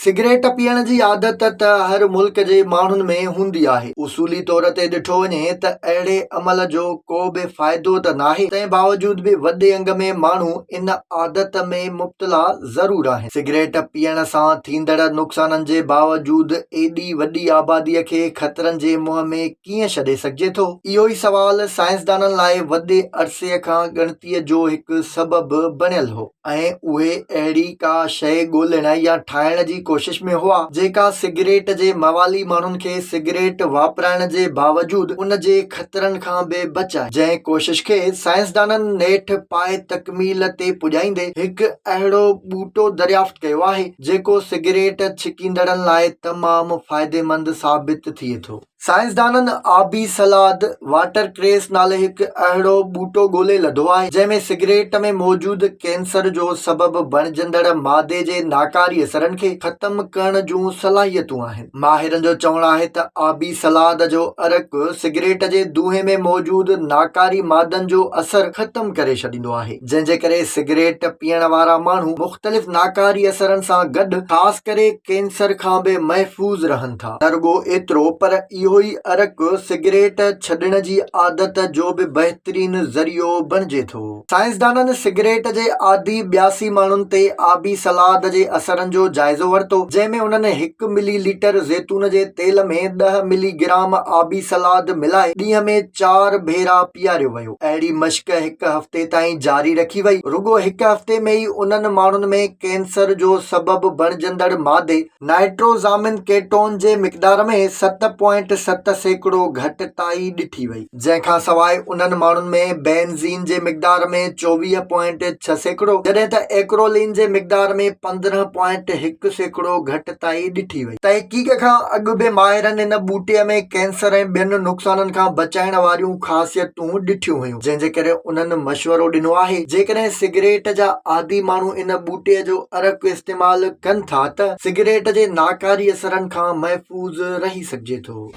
Cigarette पीअण जी आदत त हर मुल्क जे माण्हुनि में हूंदी आहे। उसूली तौर ते ॾिठो वञे त अहिड़े अमल जो को बि फ़ाइदो त नाहे, तंहिं बावजूद बि वॾे अंग में माण्हू इन आदत में मुब्तला ज़रूर आहिनि। सिगरेट पीअण सां थींदड़ नुक़साननि जे बावजूद एॾी वॾी आबादीअ खे ख़तरनि जे मुंहं में कीअं छॾे सघिजे थो? इहो ई सवाल साइंसदाननि लाइ वॾे अरसे खां ॻणतीअ जो हिकु सबबु बणियल हो ऐं उहे अहिड़ी का शइ ॻोल्हण या ठाहिण जी कोशिश में हुआ जेका सिगरेट जे मवाली माण्हुनि खे सिगरेट वापराइण जे बावजूद उन जे ख़तरनि खां बि बचाए। जंहिं कोशिश खे साइंसदाननि नेठि पाए तकमील ते पुॼाईंदे हिकु अहिड़ो ॿूटो दरियाफ़्त कयो आहे जेको सिगरेट छिकींदड़नि लाइ तमामु फ़ाइदेमंद साबित थिए थो। साइंसदाननि आबी सलाद वाटरक्रेस नाले हिकु अहिड़ो ॿूटो ॻोल्हे लधो आहे जंहिंमें सिगरेट में मौजूदु कैंसर जो सबबु बणिजंदड़ मादे जे नाकारी असरनि खे ख़तम करण जूं सलाहियतूं आहिनि। माहिरनि जो चवणु आहे त आबी सलाद जो अरक सिगरेट जे दूंहें में मौजूदु नाकारी मादनि जो असर ख़तम करे छॾींदो आहे, जंहिंजे करे सिगरेट पीअण वारा माण्हू मुख़्तलिफ़ नाकारी असरनि सां गॾु ख़ासि करे कैंसर खां बि महफ़ूज़ रहनि था। न रुॻो एतिरो पर इहो ई अरक सिगरेट छॾण जी आदत जो बि बहितरीन ज़रियो बणिजे थो। साइंसदाननि सिगरेट जे आदी 82 माण्हुनि ते आबी सलाद जे असरनि जो जाइज़ो वरितो, जंहिंमें उन्हनि 1 मिलीलीटर ज़ैतून जे तेल में 10 मिलीग्राम आबी सलाद मिलाए ॾींहं में 4 भेरा पीआरियो वियो। अहिड़ी मश्क 1 हफ़्ते ताईं जारी रखी वई। रुॻो 1 हफ़्ते में ई उन्हनि माण्हुनि में कैंसर जो सबबु बणिजंदड़ मादे नाइट्रोज़ामिन केटोन जे मिक़दार में 7.7% घटिताई ॾिठी वई। जंहिंखां सवाइ उन्हनि माण्हुनि में बेंज़ीन जे मिक़दार में 24.6%, जॾहिं त एक्रोलीन जे मिक़दार में 15.1% घटिताई ॾिठी वई। तहक़ीक़ खां अॻु बि माहिरनि इन ॿूटे में कैंसर ऐं ॿियनि नुक़साननि खां बचाइण वारियूं ख़ासियतूं ॾिठियूं हुयूं, जंहिंजे करे उन्हनि मशवरो ॾिनो आहे जेकॾहिं सिगरेट जा आदी माण्हू इन ॿूटे जो अरक इस्तेमालु कनि था त सिगरेट जे नाकारी असरनि खां महफ़ूज़ रही सघिजे थो।